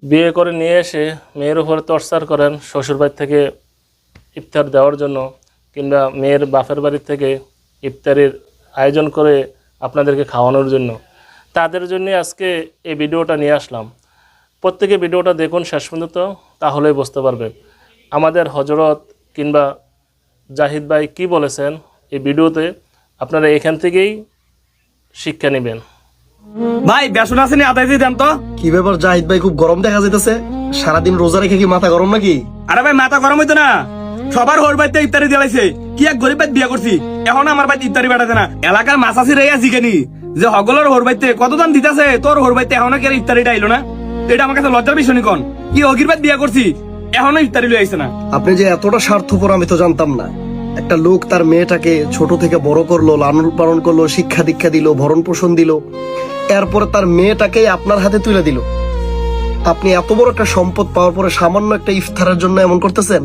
বিয়ে করে নিয়ে এসে মেয়ের উপরে টর্চার করেন শ্বশুরবাড়ি থেকে ইফতার দেওয়ার জন্য, কিংবা মেয়ের বাপের বাড়ি থেকে ইফতারের আয়োজন করে আপনাদেরকে খাওয়ানোর জন্য, তাদের জন্য আজকে এই ভিডিওটা নিয়ে আসলাম। প্রত্যেকে ভিডিওটা দেখুন শেষ পর্যন্ত, তাহলেই বুঝতে পারবেন আমাদের হযরত কিংবা জাহিদ ভাই কি বলেছেন এই ভিডিওতে। আপনারা এখান থেকেই শিক্ষা নেবেন। ভাই বেসন আসেনি আদায় দিয়ে দেন তো। কি ব্যাপার জাহিদ ভাই, খুব গরম দেখা যাইতেছে? সারাদিন রোজা রেখে কি মাথা গরম নাকি? আরে ভাই মাথা গরম হইতো না, সবার হোর বাড়িতে ইফতারি দিলাইছে। কি এক গরিব বাড়ি বিয়ে করছি, এখন আমার বাড়িতে ইফতারি বাড়াতে না। এলাকার মাছাসি রে জিগেনি যে হগলের হোর বাড়িতে কত দাম দিতেছে, তোর হোর বাড়িতে এখনো কি ইফতারিটা আইলো না? এটা আমার কাছে লজ্জার বিষয় কোন। কি অগির বাড়ি বিয়ে করছি, এখনো ইফতারি লই আইছে না। আপনি যে এতটা স্বার্থপর আমি তো জানতাম না। একটা লোক তার মেয়েটাকে ছোট থেকে বড় করলো, লালন পালন করলো, শিক্ষা দীক্ষা দিল, ভরণ পোষণ দিল, এরপরে তার মেয়েটাকে আপনার হাতে তুলে দিল। আপনি এত বড় একটা সম্পদ পাওয়ার পরে সামান্য একটা ইফতারের জন্য এমন করতেছেন?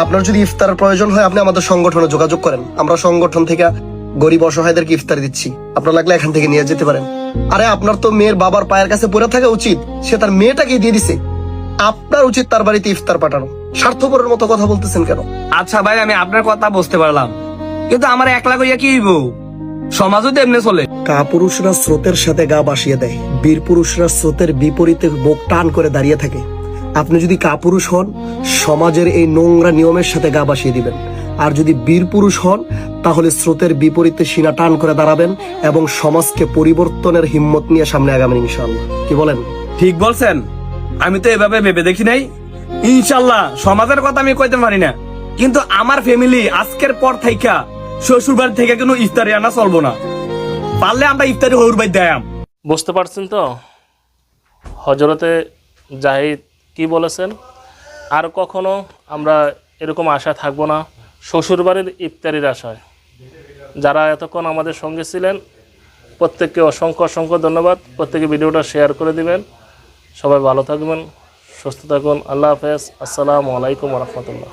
আপনার যদি ইফতারের প্রয়োজন হয় আপনি আমাদের সংগঠনে যোগাযোগ করেন, আমরা সংগঠন থেকে গরিব অসহায়দেরকে ইফতার দিচ্ছি, আপনার লাগলে এখান থেকে নিয়ে যেতে পারেন। আরে আপনার তো মেয়ের বাবার পায়ের কাছে পড়ে থাকা উচিত, সে তার মেয়েটাকে দিয়ে দিছে, আপনার উচিত তার বাড়িতে ইফতার পাঠানো। স্বার্থপরের মতো কথা বলতেছেন কেন? আচ্ছা ভাই আমি আপনার কথা বুঝতে পারলাম, কিন্তু আমার একলা কইয়া কি হইব? সমাজও তো এমনি চলে। কাপুরুষরা স্রোতের সাথে গা ভাসিয়ে দেয়, বীর পুরুষরা স্রোতের বিপরীতে বুক টান করে দাঁড়িয়ে থাকে। আপনি যদি কাপুরুষ হন, সমাজের এই নোংরা নিয়মের সাথে গা ভাসিয়ে দিবেন। আর যদি বীর পুরুষ হন, তাহলে স্রোতের বিপরীতে সিনা টান করে দাঁড়াবেন এবং সমাজকে পরিবর্তনের হিম্মত নিয়ে সামনে আগাবেন ইনশাআল্লাহ। কি বলেন? ঠিক বলছেন, আমি তো এভাবে ভেবে দেখি নাই। ইনশাল্লাহ সমাজের কথা আমি কইতে পারি না, কিন্তু আমার ফ্যামিলি আজকের পর থাইকা শ্বশুর বাড়ি থেকে কোনো ইফতারি আনা চলবো না। পারলে আমরা ইফতারি হৌর বাড়ি দেয়াম। বুঝতে পারছেন তো হযরতে জাহিদ কি বলেছেন? আর কখনো আমরা এরকম আশা থাকবো না শ্বশুরবাড়ির ইফতারির আশায়। যারা এতক্ষণ আমাদের সঙ্গে ছিলেন প্রত্যেককে অসংখ্য অসংখ্য ধন্যবাদ। প্রত্যেকে ভিডিওটা শেয়ার করে দিবেন। সবাই ভালো থাকবেন, সুস্থ থাকুন। আল্লাহ হাফেজ। আসসালামু আলাইকুম ওয়া রাহমাতুল্লাহ।